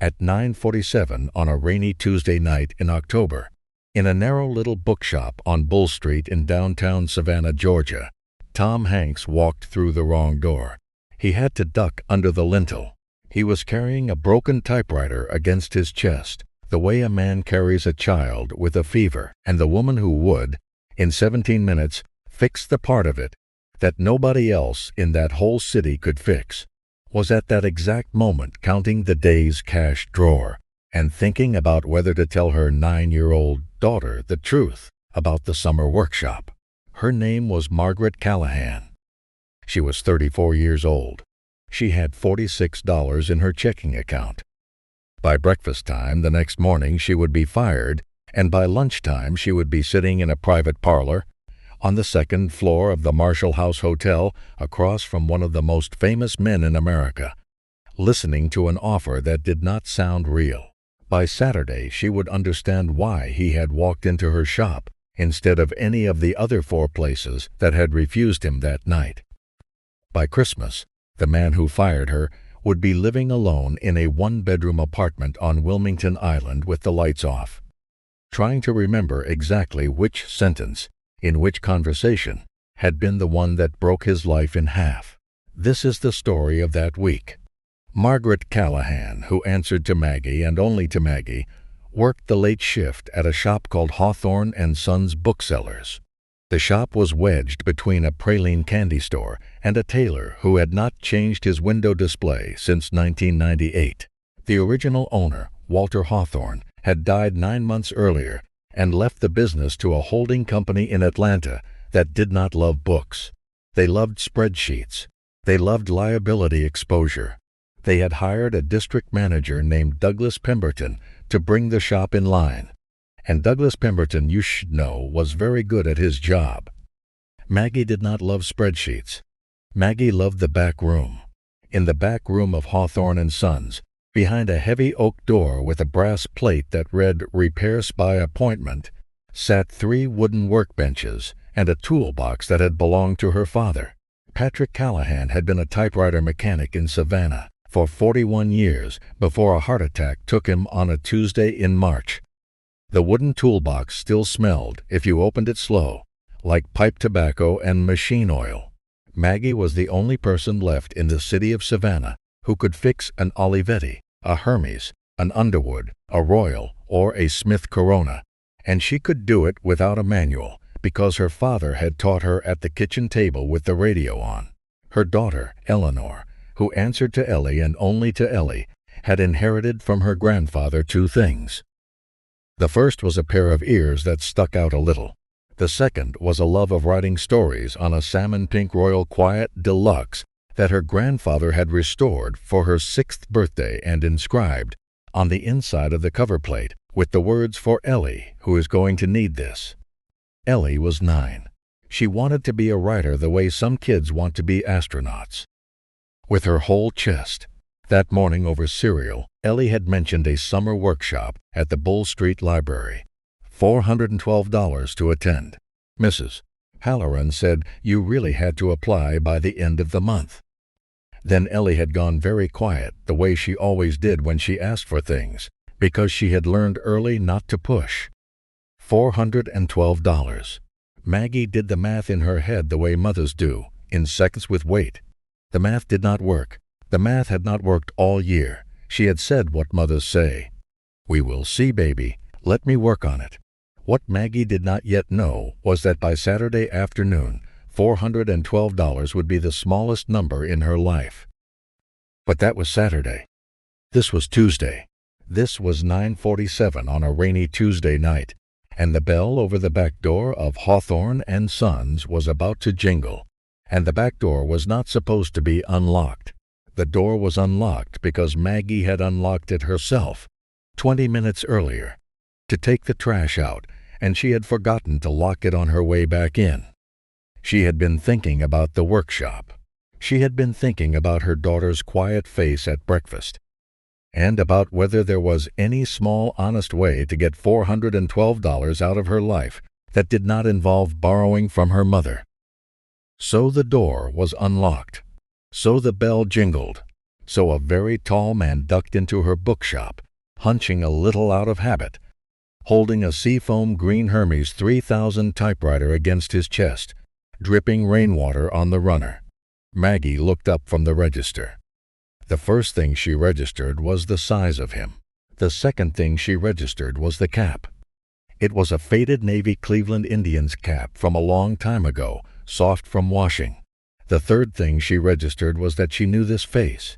At 9:47 on a rainy Tuesday night in October, in a narrow little bookshop on Bull Street in downtown Savannah, Georgia, Tom Hanks walked through the wrong door. He had to duck under the lintel. He was carrying a broken typewriter against his chest, the way a man carries a child with a fever, and the woman who would, in 17 minutes, fix the part of it that nobody else in that whole city could fix, was at that exact moment counting the day's cash drawer and thinking about whether to tell her 9-year-old daughter the truth about the summer workshop. Her name was Margaret Callahan. She was 34 years old. She had $46 in her checking account. By breakfast time the next morning she would be fired, and by lunchtime she would be sitting in a private parlor on the second floor of the Marshall House Hotel across from one of the most famous men in America, listening to an offer that did not sound real. By Saturday she would understand why he had walked into her shop instead of any of the other 4 places that had refused him that night. By Christmas, the man who fired her would be living alone in a 1-bedroom apartment on Wilmington Island with the lights off, trying to remember exactly which sentence in which conversation had been the one that broke his life in half. This is the story of that week. Margaret Callahan, who answered to Maggie and only to Maggie, worked the late shift at a shop called Hawthorne & Sons Booksellers. The shop was wedged between a praline candy store and a tailor who had not changed his window display since 1998. The original owner, Walter Hawthorne, had died 9 months earlier and left the business to a holding company in Atlanta that did not love books. They loved spreadsheets. They loved liability exposure. They had hired a district manager named Douglas Pemberton to bring the shop in line. And Douglas Pemberton, you should know, was very good at his job. Maggie did not love spreadsheets. Maggie loved the back room. In the back room of Hawthorne & Sons, behind a heavy oak door with a brass plate that read "Repairs by Appointment," sat 3 wooden workbenches and a toolbox that had belonged to her father. Patrick Callahan had been a typewriter mechanic in Savannah for 41 years before a heart attack took him on a Tuesday in March. The wooden toolbox still smelled, if you opened it slow, like pipe tobacco and machine oil. Maggie was the only person left in the city of Savannah who could fix an Olivetti, a Hermes, an Underwood, a Royal, or a Smith Corona, and she could do it without a manual because her father had taught her at the kitchen table with the radio on. Her daughter, Eleanor, who answered to Ellie and only to Ellie, had inherited from her grandfather 2 things. The first was a pair of ears that stuck out a little. The second was a love of writing stories on a salmon pink Royal Quiet Deluxe that her grandfather had restored for her 6th birthday and inscribed on the inside of the cover plate with the words, "For Ellie, who is going to need this." Ellie was 9. She wanted to be a writer the way some kids want to be astronauts. With her whole chest. That morning over cereal, Ellie had mentioned a summer workshop at the Bull Street Library. $412 to attend. Mrs. Halloran said you really had to apply by the end of the month. Then Ellie had gone very quiet, the way she always did when she asked for things, because she had learned early not to push. $412. Maggie did the math in her head the way mothers do, in seconds with weight. The math did not work. The math had not worked all year. She had said what mothers say. "We will see, baby. Let me work on it." What Maggie did not yet know was that by Saturday afternoon, $412 would be the smallest number in her life. But that was Saturday. This was Tuesday. This was 9:47 on a rainy Tuesday night, and the bell over the back door of Hawthorne & Sons was about to jingle, and the back door was not supposed to be unlocked. The door was unlocked because Maggie had unlocked it herself 20 minutes earlier to take the trash out, and she had forgotten to lock it on her way back in. She had been thinking about the workshop. She had been thinking about her daughter's quiet face at breakfast, and about whether there was any small honest way to get $412 out of her life that did not involve borrowing from her mother. So the door was unlocked. So the bell jingled. so a very tall man ducked into her bookshop, hunching a little out of habit, holding a seafoam green Hermes 3000 typewriter against his chest, dripping rainwater on the runner. Maggie looked up from the register. The first thing she registered was the size of him. The second thing she registered was the cap. It was a faded Navy Cleveland Indians cap from a long time ago, soft from washing. The third thing she registered was that she knew this face.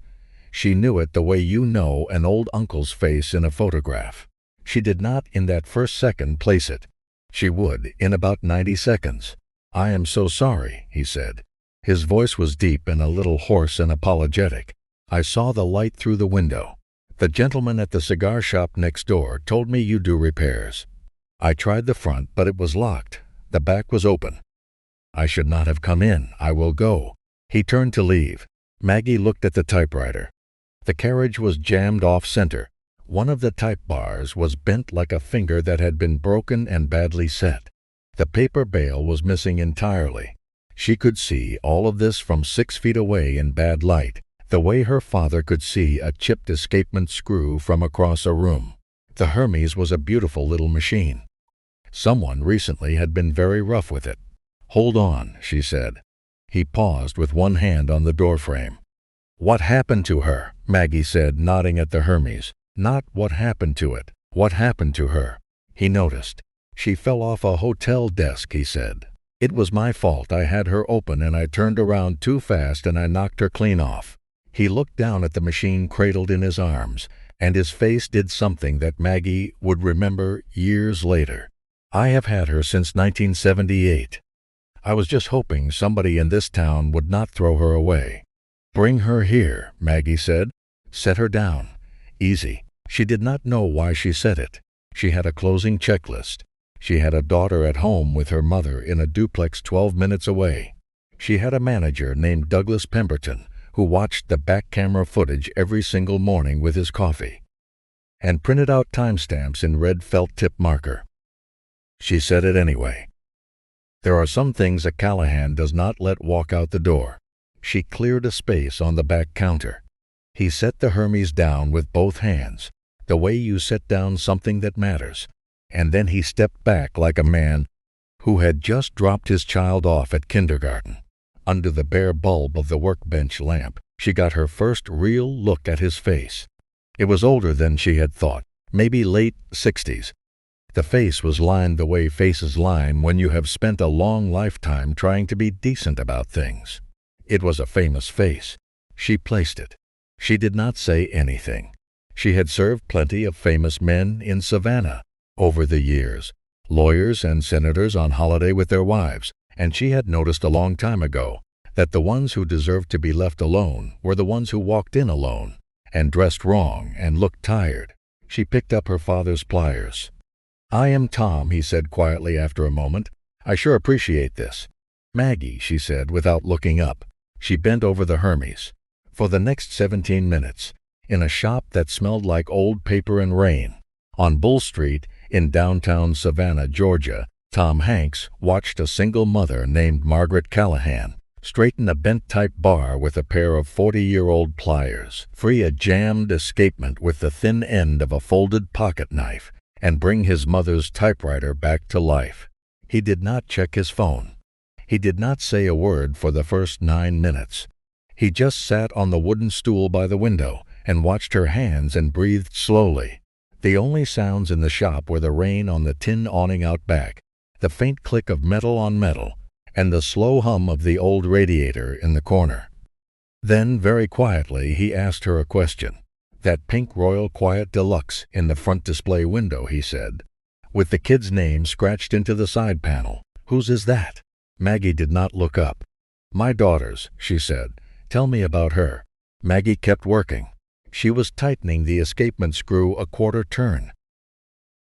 She knew it the way you know an old uncle's face in a photograph. She did not in that first second place it. She would in about 90 seconds. "I am so sorry," he said. His voice was deep and a little hoarse and apologetic. "I saw the light through the window. The gentleman at the cigar shop next door told me you do repairs. I tried the front, but it was locked. The back was open. I should not have come in. I will go." He turned to leave. Maggie looked at the typewriter. The carriage was jammed off-center. One of the type bars was bent like a finger that had been broken and badly set. The paper bail was missing entirely. She could see all of this from 6 feet away in bad light, the way her father could see a chipped escapement screw from across a room. The Hermes was a beautiful little machine. Someone recently had been very rough with it. "Hold on," she said. He paused with one hand on the doorframe. "What happened to her?" Maggie said, nodding at the Hermes. "Not what happened to it. What happened to her?" He noticed. "She fell off a hotel desk," he said. "It was my fault. I had her open and I turned around too fast and I knocked her clean off." He looked down at the machine cradled in his arms, and his face did something that Maggie would remember years later. "I have had her since 1978. I was just hoping somebody in this town would not throw her away." "Bring her here," Maggie said. "Set her down. Easy." She did not know why she said it. She had a closing checklist. She had a daughter at home with her mother in a duplex 12 minutes away. She had a manager named Douglas Pemberton who watched the back camera footage every single morning with his coffee and printed out timestamps in red felt tip marker. She said it anyway. There are some things a Callahan does not let walk out the door. She cleared a space on the back counter. He set the Hermes down with both hands, the way you set down something that matters, and then he stepped back like a man who had just dropped his child off at kindergarten. Under the bare bulb of the workbench lamp, she got her first real look at his face. It was older than she had thought, maybe late 60s. The face was lined the way faces line when you have spent a long lifetime trying to be decent about things. It was a famous face. She placed it. She did not say anything. She had served plenty of famous men in Savannah over the years, lawyers and senators on holiday with their wives, and she had noticed a long time ago that the ones who deserved to be left alone were the ones who walked in alone and dressed wrong and looked tired. She picked up her father's pliers. "I am Tom," he said quietly after a moment. "I sure appreciate this." "Maggie," she said without looking up. She bent over the Hermes. For the next 17 minutes, in a shop that smelled like old paper and rain, on Bull Street in downtown Savannah, Georgia, Tom Hanks watched a single mother named Margaret Callahan straighten a bent-type bar with a pair of 40-year-old pliers, free a jammed escapement with the thin end of a folded pocket knife, and bring his mother's typewriter back to life. He did not check his phone. He did not say a word for the first 9 minutes. He just sat on the wooden stool by the window and watched her hands and breathed slowly. The only sounds in the shop were the rain on the tin awning out back, the faint click of metal on metal, and the slow hum of the old radiator in the corner. Then, very quietly, he asked her a question. "That pink Royal Quiet Deluxe in the front display window," he said, "with the kid's name scratched into the side panel. Whose is that?" Maggie did not look up. "My daughter's," she said. "Tell me about her." Maggie kept working. She was tightening the escapement screw a quarter turn.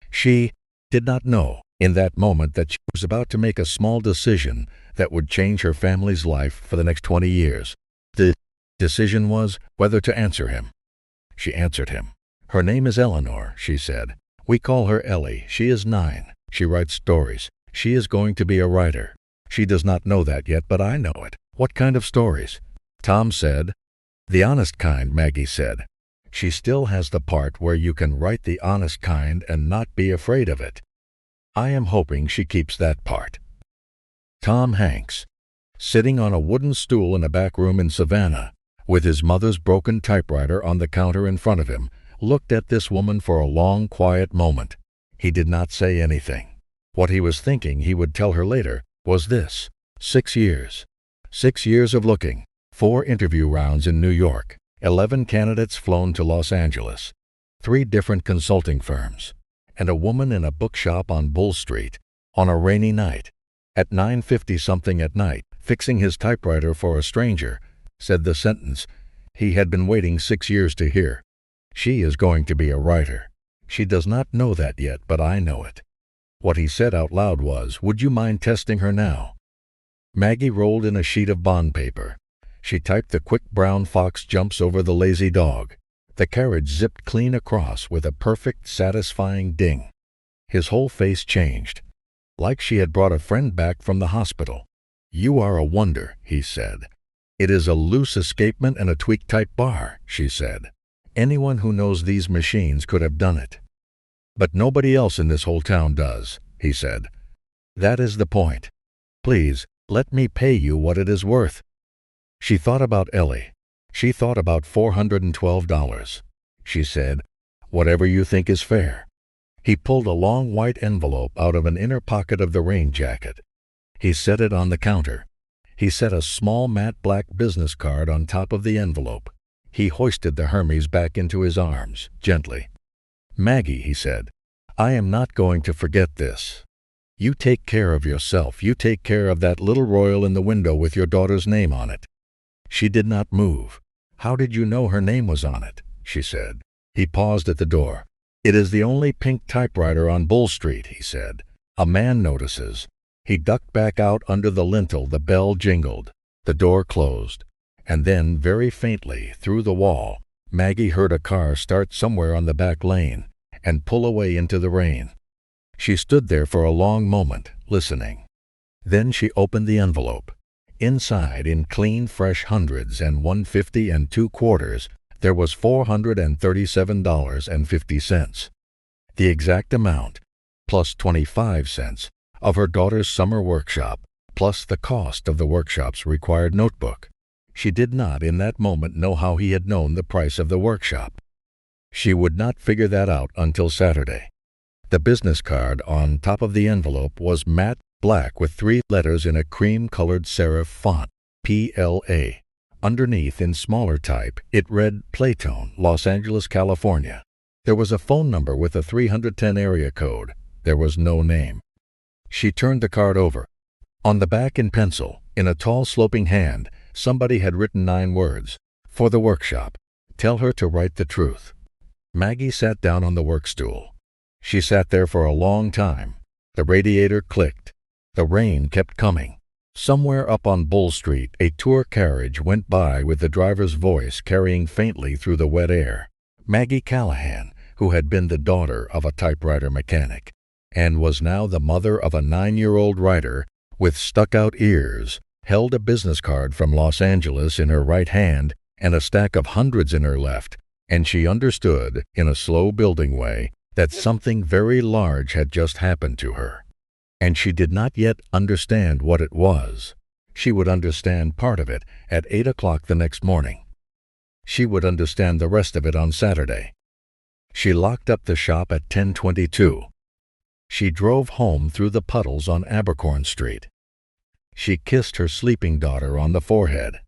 She did not know in that moment that she was about to make a small decision that would change her family's life for the next 20 years. The decision was whether to answer him. She answered him. "Her name is Eleanor," she said. "We call her Ellie. She is 9. She writes stories. She is going to be a writer. She does not know that yet, but I know it." "What kind of stories?" Tom said. "The honest kind," Maggie said. "She still has the part where you can write the honest kind and not be afraid of it. I am hoping she keeps that part." Tom Hanks, sitting on a wooden stool in a back room in Savannah, with his mother's broken typewriter on the counter in front of him, looked at this woman for a long, quiet moment. He did not say anything. What he was thinking he would tell her later was this: 6 years. 6 years of looking. 4 interview rounds in New York. 11 candidates flown to Los Angeles. 3 different consulting firms. And a woman in a bookshop on Bull Street, on a rainy night, at 9:50-something at night, fixing his typewriter for a stranger, said the sentence he had been waiting 6 years to hear. "She is going to be a writer. She does not know that yet, but I know it." What he said out loud was, "Would you mind testing her now?" Maggie rolled in a sheet of bond paper. She typed the quick brown fox jumps over the lazy dog. The carriage zipped clean across with a perfect, satisfying ding. His whole face changed, like she had brought a friend back from the hospital. "You are a wonder," he said. "It is a loose escapement and a tweak type bar," she said. "Anyone who knows these machines could have done it. But nobody else in this whole town does," he said. "That is the point. Please, let me pay you what it is worth." She thought about Ellie. She thought about $412. She said, "Whatever you think is fair." He pulled a long white envelope out of an inner pocket of the rain jacket. He set it on the counter. He set a small matte black business card on top of the envelope. He hoisted the Hermes back into his arms, gently. "Maggie," he said, "I am not going to forget this. You take care of yourself. You take care of that little royal in the window with your daughter's name on it." She did not move. "How did you know her name was on it?" she said. He paused at the door. "It is the only pink typewriter on Bull Street," he said. "A man notices." He ducked back out under the lintel. The bell jingled. The door closed. And then, very faintly, through the wall, Maggie heard a car start somewhere on the back lane and pull away into the rain. She stood there for a long moment, listening. Then she opened the envelope. Inside, in clean, fresh hundreds and 150 and 2 quarters, there was $437.50. The exact amount, plus 25 cents, of her daughter's summer workshop, plus the cost of the workshop's required notebook. She did not in that moment know how he had known the price of the workshop. She would not figure that out until Saturday. The business card on top of the envelope was matte black with 3 letters in a cream-colored serif font, PLA. Underneath, in smaller type, it read Playtone, Los Angeles, California. There was a phone number with a 310 area code. There was no name. She turned the card over. On the back in pencil, in a tall sloping hand, somebody had written 9 words. "For the workshop. Tell her to write the truth." Maggie sat down on the work stool. She sat there for a long time. The radiator clicked. The rain kept coming. Somewhere up on Bull Street, a tour carriage went by with the driver's voice carrying faintly through the wet air. Maggie Callahan, who had been the daughter of a typewriter mechanic, and was now the mother of a 9-year-old writer with stuck-out ears, held a business card from Los Angeles in her right hand and a stack of hundreds in her left, and she understood, in a slow-building way, that something very large had just happened to her. And she did not yet understand what it was. She would understand part of it at 8 o'clock the next morning. She would understand the rest of it on Saturday. She locked up the shop at 10:22. She drove home through the puddles on Abercorn Street. She kissed her sleeping daughter on the forehead.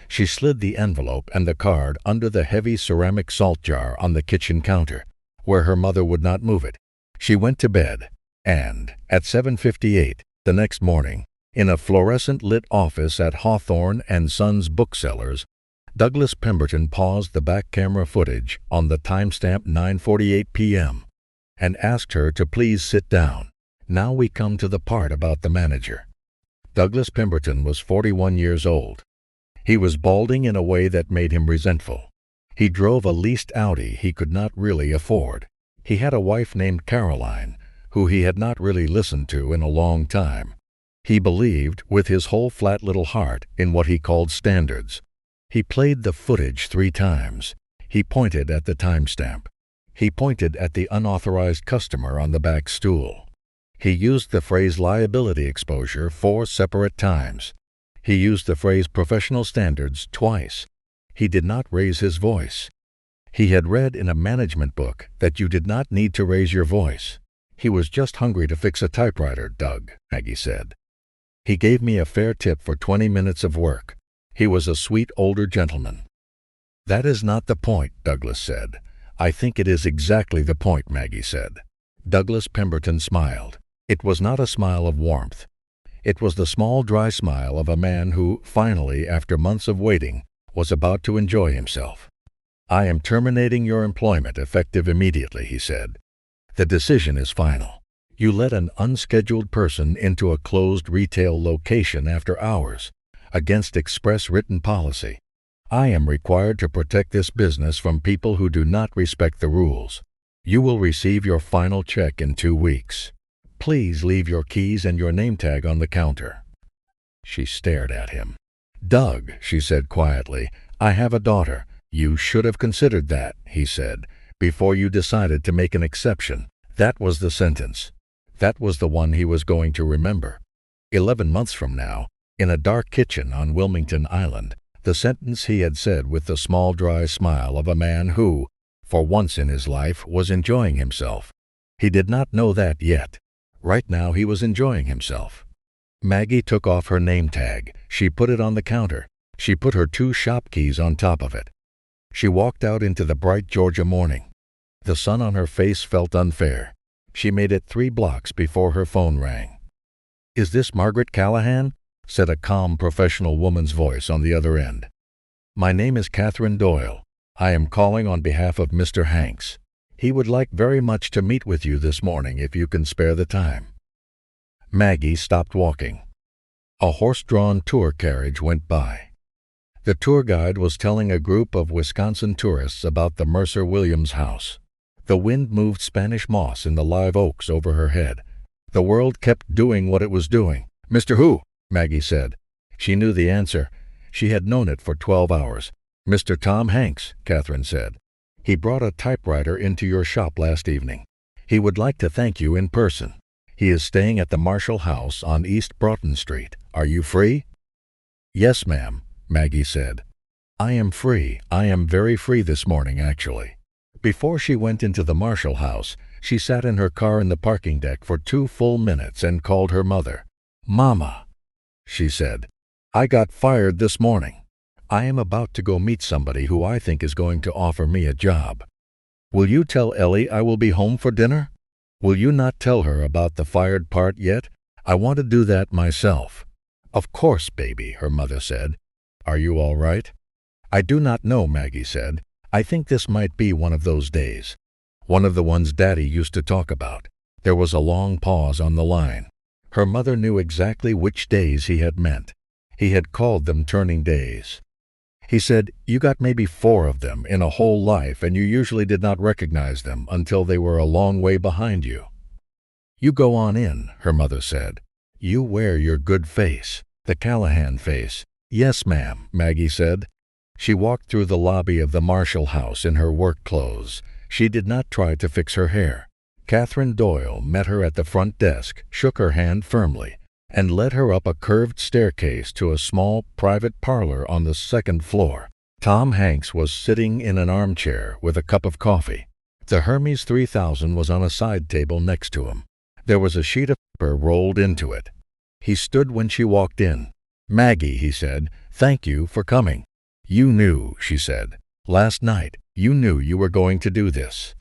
She slid the envelope and the card under the heavy ceramic salt jar on the kitchen counter, where her mother would not move it. She went to bed, and, at 7:58 the next morning, in a fluorescent-lit office at Hawthorne and Sons Booksellers, Douglas Pemberton paused the back camera footage on the timestamp 9:48 p.m. and asked her to please sit down. Now we come to the part about the manager. Douglas Pemberton was 41 years old. He was balding in a way that made him resentful. He drove a leased Audi he could not really afford. He had a wife named Caroline, who he had not really listened to in a long time. He believed, with his whole flat little heart, in what he called standards. He played the footage 3 times. He pointed at the timestamp. He pointed at the unauthorized customer on the back stool. He used the phrase liability exposure 4 separate times. He used the phrase professional standards twice. He did not raise his voice. He had read in a management book that you did not need to raise your voice. He was just hungry to fix a typewriter, Doug, Maggie said. He gave me a fair tip for 20 minutes of work. He was a sweet older gentleman. That is not the point, Douglas said. I think it is exactly the point, Maggie said. Douglas Pemberton smiled. It was not a smile of warmth. It was the small, dry smile of a man who, finally, after months of waiting, was about to enjoy himself. I am terminating your employment effective immediately, he said. The decision is final. You let an unscheduled person into a closed retail location after hours, against express written policy. I am required to protect this business from people who do not respect the rules. You will receive your final check in 2 weeks. Please leave your keys and your name tag on the counter. She stared at him. Doug, she said quietly, I have a daughter. You should have considered that, he said, before you decided to make an exception. That was the sentence. That was the one he was going to remember. 11 months from now, in a dark kitchen on Wilmington Island, the sentence he had said with the small, dry smile of a man who, for once in his life, was enjoying himself. He did not know that yet. Right now he was enjoying himself. Maggie took off her name tag. She put it on the counter. She put her 2 shop keys on top of it. She walked out into the bright Georgia morning. The sun on her face felt unfair. She made it 3 blocks before her phone rang. Is this Margaret Callahan? Said a calm professional woman's voice on the other end. My name is Catherine Doyle. I am calling on behalf of Mr. Hanks. He would like very much to meet with you this morning if you can spare the time. Maggie stopped walking. A horse-drawn tour carriage went by. The tour guide was telling a group of Wisconsin tourists about the Mercer Williams house. The wind moved Spanish moss in the live oaks over her head. The world kept doing what it was doing. Mr. Who? Maggie said. She knew the answer. She had known it for 12 hours. Mr. Tom Hanks, Catherine said. He brought a typewriter into your shop last evening. He would like to thank you in person. He is staying at the Marshall House on East Broughton Street. Are you free? Yes, ma'am, Maggie said. I am free. I am very free this morning, actually. Before she went into the Marshall House, she sat in her car in the parking deck for 2 full minutes and called her mother. Mama, she said, I got fired this morning. I am about to go meet somebody who I think is going to offer me a job. Will you tell Ellie I will be home for dinner? Will you not tell her about the fired part yet? I want to do that myself. Of course, baby, her mother said. Are you all right? I do not know, Maggie said. I think this might be one of those days. One of the ones Daddy used to talk about. There was a long pause on the line. Her mother knew exactly which days he had meant. He had called them turning days. He said, you got maybe 4 of them in a whole life, and you usually did not recognize them until they were a long way behind you. You go on in, her mother said. You wear your good face, the Callahan face. Yes, ma'am, Maggie said. She walked through the lobby of the Marshall House in her work clothes. She did not try to fix her hair. Catherine Doyle met her at the front desk, shook her hand firmly, and led her up a curved staircase to a small private parlor on the 2nd floor. Tom Hanks was sitting in an armchair with a cup of coffee. The Hermes 3000 was on a side table next to him. There was a sheet of paper rolled into it. He stood when she walked in. Maggie, he said, thank you for coming. You knew, she said. Last night, you knew you were going to do this.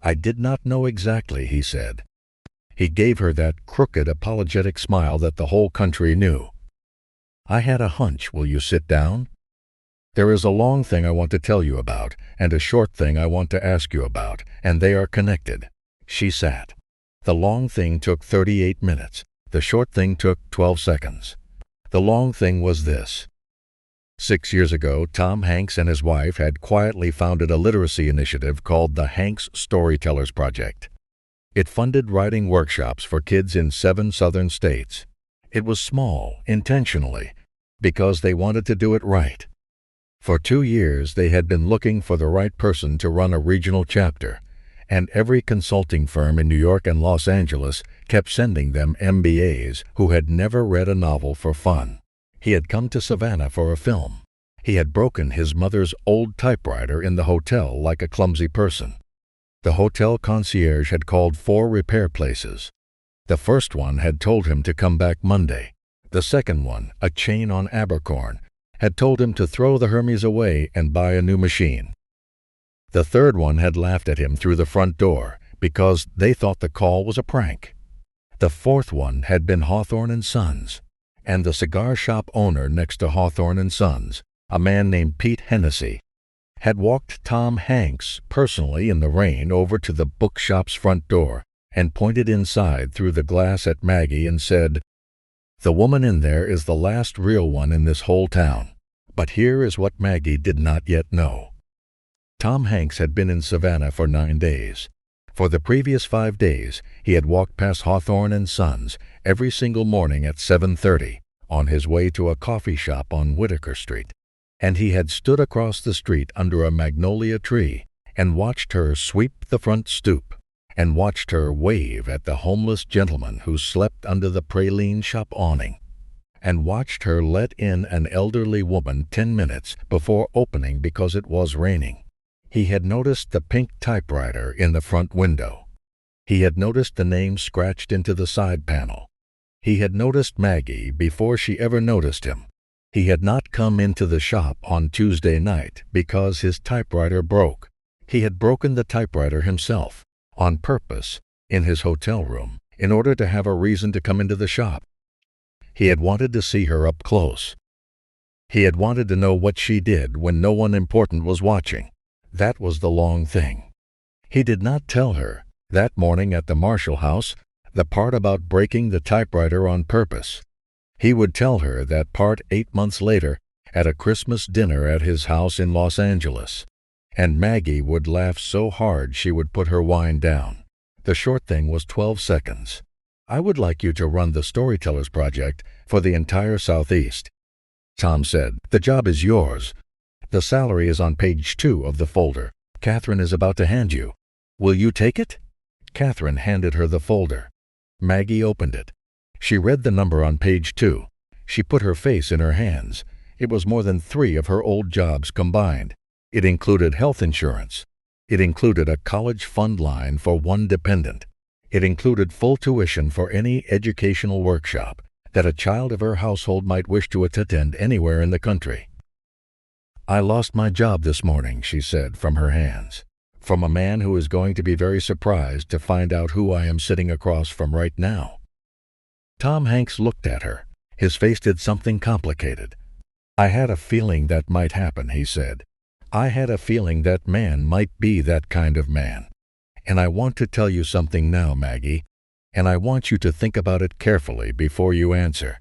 I did not know exactly, he said. He gave her that crooked, apologetic smile that the whole country knew. I had a hunch. Will you sit down? There is a long thing I want to tell you about, and a short thing I want to ask you about, and they are connected. She sat. The long thing took 38 minutes. The short thing took 12 seconds. The long thing was this. 6 years ago, Tom Hanks and his wife had quietly founded a literacy initiative called the Hanks Storytellers Project. It funded writing workshops for kids in 7 southern states. It was small, intentionally, because they wanted to do it right. For 2 years they had been looking for the right person to run a regional chapter, and every consulting firm in New York and Los Angeles kept sending them MBAs who had never read a novel for fun. He had come to Savannah for a film. He had broken his mother's old typewriter in the hotel like a clumsy person. The hotel concierge had called 4 repair places. The first one had told him to come back Monday. The second one, a chain on Abercorn, had told him to throw the Hermes away and buy a new machine. The third one had laughed at him through the front door because they thought the call was a prank. The fourth one had been Hawthorne & Sons, and the cigar shop owner next to Hawthorne & Sons, a man named Pete Hennessy, had walked Tom Hanks personally in the rain over to the bookshop's front door and pointed inside through the glass at Maggie and said, "The woman in there is the last real one in this whole town." But here is what Maggie did not yet know. Tom Hanks had been in Savannah for 9 days. For the previous 5 days, he had walked past Hawthorne & Sons every single morning at 7:30 on his way to a coffee shop on Whitaker Street, and he had stood across the street under a magnolia tree and watched her sweep the front stoop, and watched her wave at the homeless gentleman who slept under the praline shop awning, and watched her let in an elderly woman 10 minutes before opening because it was raining. He had noticed the pink typewriter in the front window. He had noticed the name scratched into the side panel. He had noticed Maggie before she ever noticed him. He had not come into the shop on Tuesday night because his typewriter broke. He had broken the typewriter himself, on purpose, in his hotel room, in order to have a reason to come into the shop. He had wanted to see her up close. He had wanted to know what she did when no one important was watching. That was the long thing. He did not tell her, that morning at the Marshall House, the part about breaking the typewriter on purpose. He would tell her that part 8 months later at a Christmas dinner at his house in Los Angeles, and Maggie would laugh so hard she would put her wine down. The short thing was 12 seconds. "I would like you to run the Storytellers Project for the entire Southeast." Tom said, "The job is yours. The salary is on page 2 of the folder Catherine is about to hand you. Will you take it?" Catherine handed her the folder. Maggie opened it. She read the number on page 2. She put her face in her hands. It was more than 3 of her old jobs combined. It included health insurance. It included a college fund line for one dependent. It included full tuition for any educational workshop that a child of her household might wish to attend anywhere in the country. "I lost my job this morning," she said from her hands, "from a man who is going to be very surprised to find out who I am sitting across from right now." Tom Hanks looked at her. His face did something complicated. "I had a feeling that might happen," he said. "I had a feeling that man might be that kind of man. And I want to tell you something now, Maggie, and I want you to think about it carefully before you answer.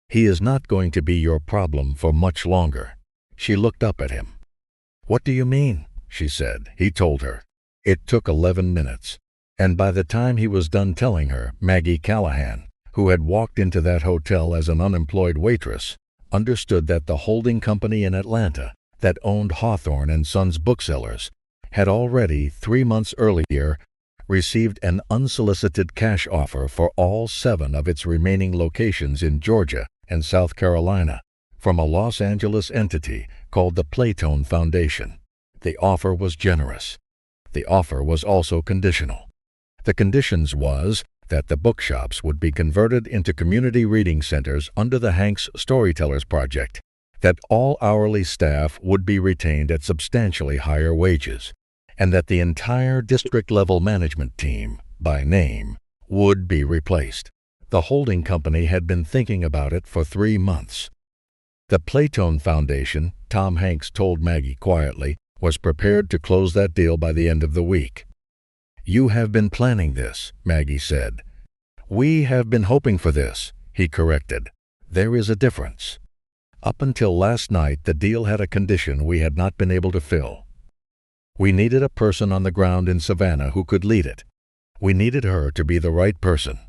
He is not going to be your problem for much longer." She looked up at him. "What do you mean?" she said. He told her. It took 11 minutes, and by the time he was done telling her, Maggie Callahan, who had walked into that hotel as an unemployed waitress, understood that the holding company in Atlanta that owned Hawthorne & Sons booksellers had already, 3 months earlier, received an unsolicited cash offer for all 7 of its remaining locations in Georgia and South Carolina from a Los Angeles entity called the Playtone Foundation. The offer was generous. The offer was also conditional. The conditions was that the bookshops would be converted into community reading centers under the Hanks Storytellers Project, that all hourly staff would be retained at substantially higher wages, and that the entire district-level management team, by name, would be replaced. The holding company had been thinking about it for 3 months. The Playtone Foundation, Tom Hanks told Maggie quietly, was prepared to close that deal by the end of the week. "You have been planning this," Maggie said. "We have been hoping for this," he corrected. "There is a difference. Up until last night, the deal had a condition we had not been able to fill. We needed a person on the ground in Savannah who could lead it. We needed her to be the right person."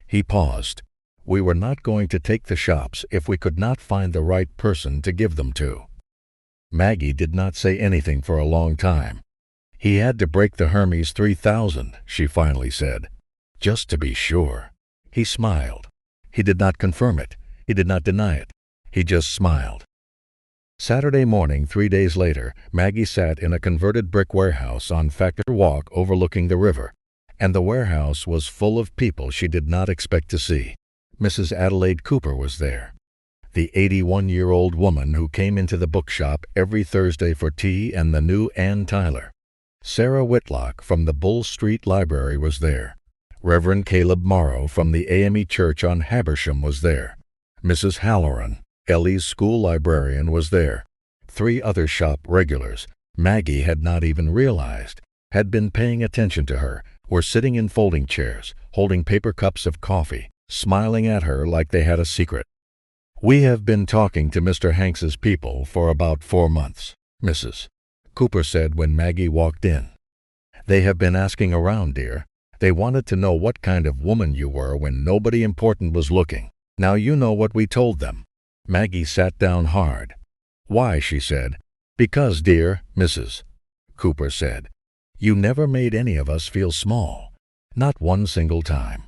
He paused. "We were not going to take the shops if we could not find the right person to give them to." Maggie did not say anything for a long time. "He had to break the Hermes 3000, she finally said. "Just to be sure." He smiled. He did not confirm it. He did not deny it. He just smiled. Saturday morning, 3 days later, Maggie sat in a converted brick warehouse on Factor Walk overlooking the river, and the warehouse was full of people she did not expect to see. Mrs. Adelaide Cooper was there, the 81-year-old woman who came into the bookshop every Thursday for tea, and the new Ann Tyler. Sarah Whitlock from the Bull Street Library was there. Reverend Caleb Morrow from the AME Church on Habersham was there. Mrs. Halloran, Ellie's school librarian, was there. 3 other shop regulars, Maggie had not even realized, had been paying attention to her, were sitting in folding chairs, holding paper cups of coffee, smiling at her like they had a secret. "We have been talking to Mr. Hanks's people for about 4 months, Mrs. Cooper said when Maggie walked in. "They have been asking around, dear. They wanted to know what kind of woman you were when nobody important was looking. Now you know what we told them." Maggie sat down hard. "Why?" she said. "Because, dear Mrs. Cooper said, "you never made any of us feel small. Not one single time."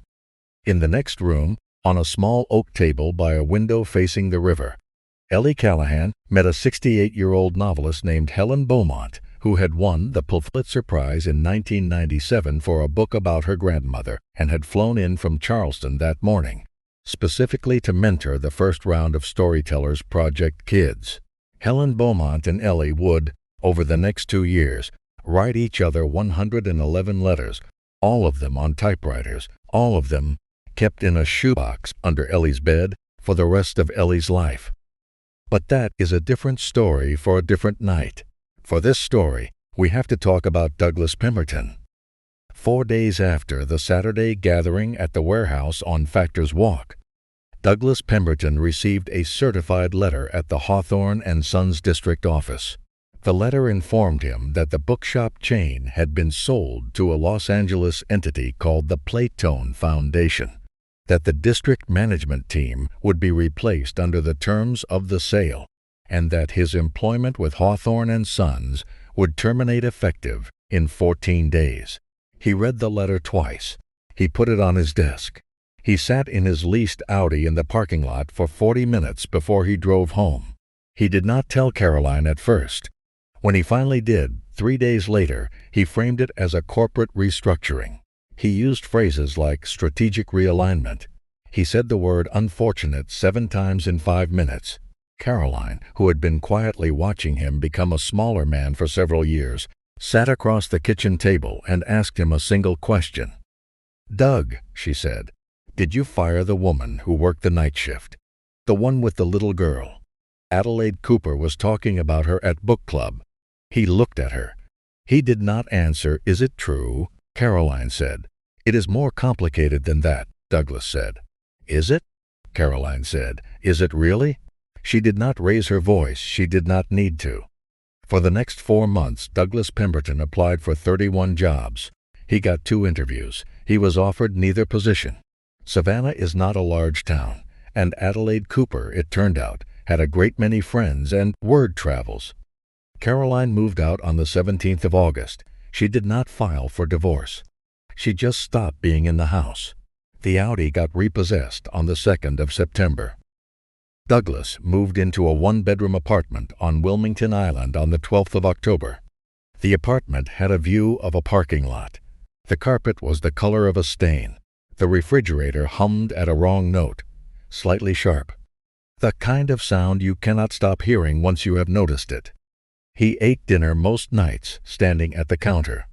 In the next room, on a small oak table by a window facing the river, Ellie Callahan met a 68-year-old novelist named Helen Beaumont, who had won the Pulitzer Prize in 1997 for a book about her grandmother and had flown in from Charleston that morning, specifically to mentor the first round of Storytellers Project Kids. Helen Beaumont and Ellie would, over the next 2 years, write each other 111 letters, all of them on typewriters, all of them kept in a shoebox under Ellie's bed for the rest of Ellie's life. But that is a different story for a different night. For this story, we have to talk about Douglas Pemberton. 4 days after the Saturday gathering at the warehouse on Factor's Walk, Douglas Pemberton received a certified letter at the Hawthorne and Sons district office. The letter informed him that the bookshop chain had been sold to a Los Angeles entity called the Playtone Foundation, that the district management team would be replaced under the terms of the sale, and that his employment with Hawthorne and Sons would terminate effective in 14 days. He read the letter twice. He put it on his desk. He sat in his leased Audi in the parking lot for 40 minutes before he drove home. He did not tell Caroline at first. When he finally did, 3 days later, he framed it as a corporate restructuring. He used phrases like strategic realignment. He said the word unfortunate 7 times in 5 minutes. Caroline, who had been quietly watching him become a smaller man for several years, sat across the kitchen table and asked him a single question. "Doug," she said, "did you fire the woman who worked the night shift? The one with the little girl?" Adelaide Cooper was talking about her at book club. He looked at her. He did not answer, "Is it true?" Caroline said. "It is more complicated than that," Douglas said. "Is it?" Caroline said. "Is it really?" She did not raise her voice. She did not need to. For the next 4 months, Douglas Pemberton applied for 31 jobs. He got 2 interviews. He was offered neither position. Savannah is not a large town, and Adelaide Cooper, it turned out, had a great many friends and word travels. Caroline moved out on the 17th of August. She did not file for divorce. She just stopped being in the house. The Audi got repossessed on the 2nd of September. Douglas moved into a 1-bedroom apartment on Wilmington Island on the 12th of October. The apartment had a view of a parking lot. The carpet was the color of a stain. The refrigerator hummed at a wrong note, slightly sharp. The kind of sound you cannot stop hearing once you have noticed it. He ate dinner most nights standing at the counter,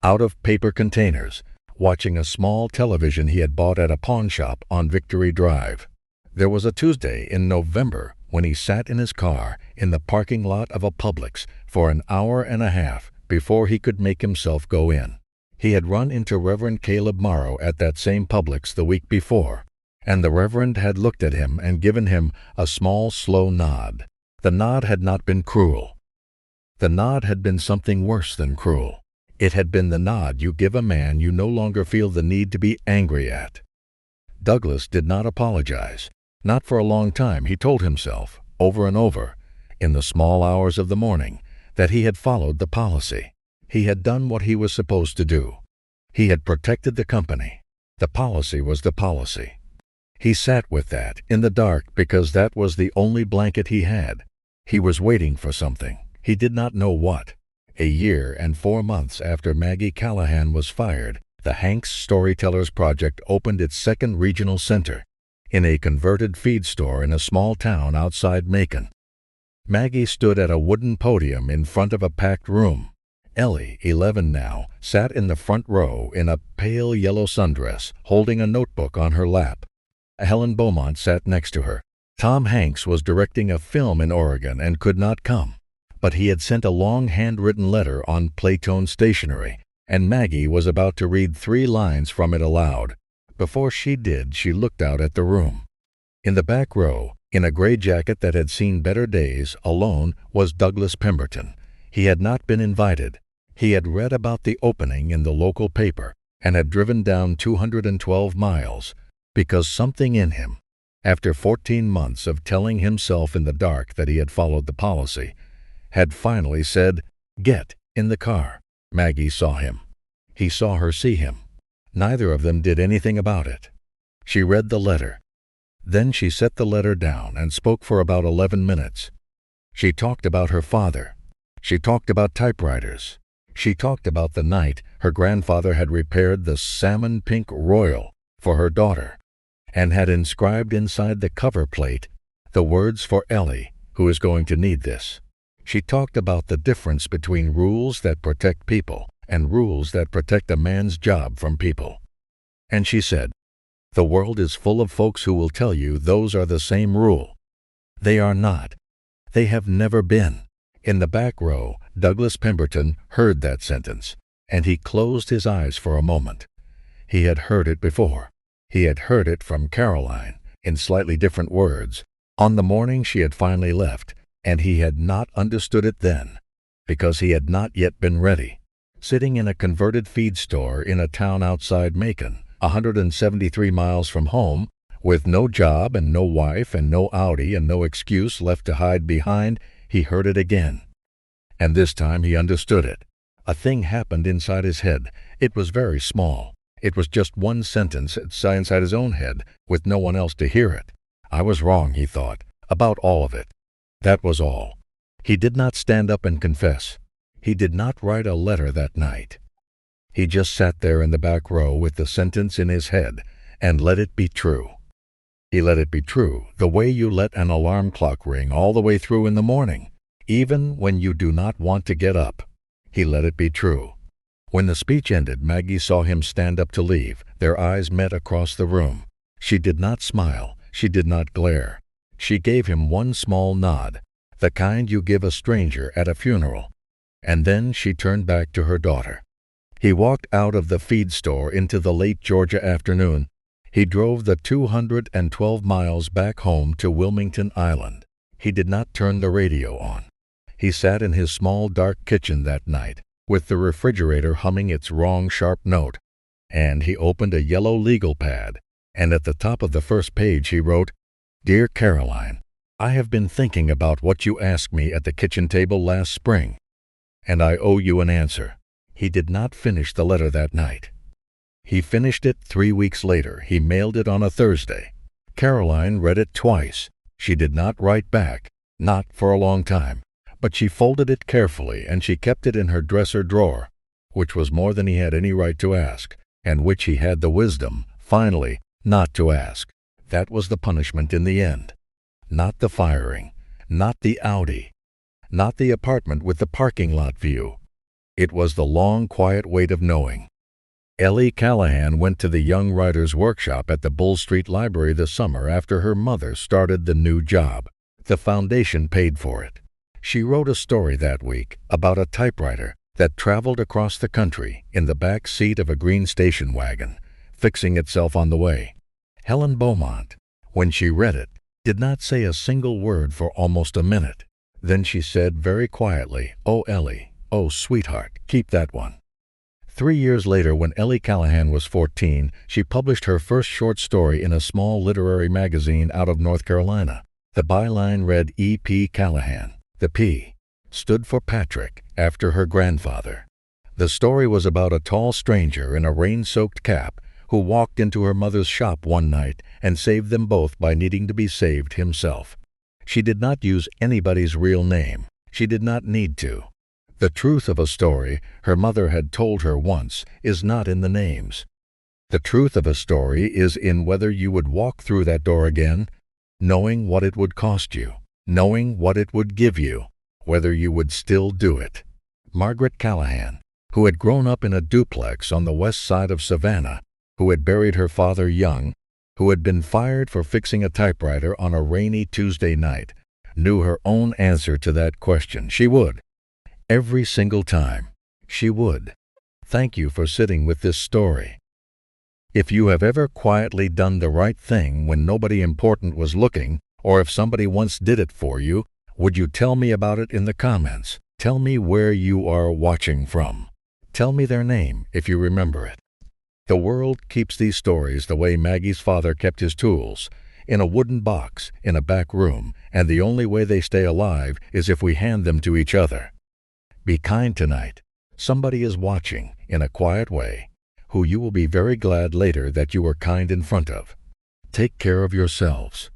out of paper containers, watching a small television he had bought at a pawn shop on Victory Drive. There was a Tuesday in November when he sat in his car in the parking lot of a Publix for an hour and a half before he could make himself go in. He had run into Reverend Caleb Morrow at that same Publix the week before, and the Reverend had looked at him and given him a small, slow nod. The nod had not been cruel. The nod had been something worse than cruel. It had been the nod you give a man you no longer feel the need to be angry at. Douglas did not apologize. Not for a long time, he told himself, over and over. in the small hours of the morning, that he had followed the policy. He had done what he was supposed to do. He had protected the company. The policy was the policy. He sat with that in the dark because that was the only blanket he had. He was waiting for something. He did not know what. A year and 4 months after Maggie Callahan was fired, the Hanks Storytellers Project opened its second regional center in a converted feed store in a small town outside Macon. Maggie stood at a wooden podium in front of a packed room. Ellie, 11 now, sat in the front row in a pale yellow sundress, holding a notebook on her lap. Helen Beaumont sat next to her. Tom Hanks was directing a film in Oregon and could not come, but he had sent a long handwritten letter on Playtone stationery, and Maggie was about to read 3 lines from it aloud. Before she did, she looked out at the room. In the back row, in a gray jacket that had seen better days, alone, was Douglas Pemberton. He had not been invited. He had read about the opening in the local paper and had driven down 212 miles because something in him, after 14 months of telling himself in the dark that he had followed the policy, had finally said, "Get in the car." Maggie saw him. He saw her see him. Neither of them did anything about it. She read the letter. Then she set the letter down and spoke for about 11 minutes. She talked about her father. She talked about typewriters. She talked about the night her grandfather had repaired the salmon pink Royal for her daughter and had inscribed inside the cover plate the words for Ellie, who is going to need this. She talked about the difference between rules that protect people and rules that protect a man's job from people. And she said, "The world is full of folks who will tell you those are the same rule. They are not. They have never been." In the back row, Douglas Pemberton heard that sentence, and he closed his eyes for a moment. He had heard it before. He had heard it from Caroline, in slightly different words, on the morning she had finally left, and he had not understood it then, because he had not yet been ready. Sitting in a converted feed store in a town outside Macon, 173 miles from home, with no job and no wife and no Audi and no excuse left to hide behind, he heard it again. And this time he understood it. A thing happened inside his head. It was very small. It was just one sentence inside his own head, with no one else to hear it. I was wrong, he thought, about all of it. That was all. He did not stand up and confess. He did not write a letter that night. He just sat there in the back row with the sentence in his head and let it be true. He let it be true, the way you let an alarm clock ring all the way through in the morning, even when you do not want to get up. He let it be true. When the speech ended, Maggie saw him stand up to leave. Their eyes met across the room. She did not smile. She did not glare. She gave him one small nod, the kind you give a stranger at a funeral. And then she turned back to her daughter. He walked out of the feed store into the late Georgia afternoon. He drove the 212 miles back home to Wilmington Island. He did not turn the radio on. He sat in his small dark kitchen that night, with the refrigerator humming its wrong sharp note, and he opened a yellow legal pad, and at the top of the first page he wrote, "Dear Caroline, I have been thinking about what you asked me at the kitchen table last spring, and I owe you an answer." He did not finish the letter that night. He finished it 3 weeks later. He mailed it on a Thursday. Caroline read it twice. She did not write back, not for a long time, but she folded it carefully and she kept it in her dresser drawer, which was more than he had any right to ask, and which he had the wisdom, finally, not to ask. That was the punishment in the end. Not the firing, not the Audi, not the apartment with the parking lot view. It was the long, quiet wait of knowing. Ellie Callahan went to the Young Writers' Workshop at the Bull Street Library this summer after her mother started the new job. The foundation paid for it. She wrote a story that week about a typewriter that traveled across the country in the back seat of a green station wagon, fixing itself on the way. Helen Beaumont, when she read it, did not say a single word for almost a minute. Then she said very quietly, "Oh, Ellie, oh, sweetheart, keep that one." 3 years later, when Ellie Callahan was 14, she published her first short story in a small literary magazine out of North Carolina. The byline read E.P. Callahan. The P stood for Patrick, after her grandfather. The story was about a tall stranger in a rain-soaked cap who walked into her mother's shop one night and saved them both by needing to be saved himself. She did not use anybody's real name. She did not need to. The truth of a story her mother had told her once is not in the names. The truth of a story is in whether you would walk through that door again, knowing what it would cost you, knowing what it would give you, whether you would still do it. Margaret Callahan, who had grown up in a duplex on the west side of Savannah, who had buried her father young, who had been fired for fixing a typewriter on a rainy Tuesday night, knew her own answer to that question. She would. Every single time. She would. Thank you for sitting with this story. If you have ever quietly done the right thing when nobody important was looking, or if somebody once did it for you, would you tell me about it in the comments? Tell me where you are watching from. Tell me their name if you remember it. The world keeps these stories the way Maggie's father kept his tools, in a wooden box in a back room, and the only way they stay alive is if we hand them to each other. Be kind tonight. Somebody is watching, in a quiet way, who you will be very glad later that you were kind in front of. Take care of yourselves.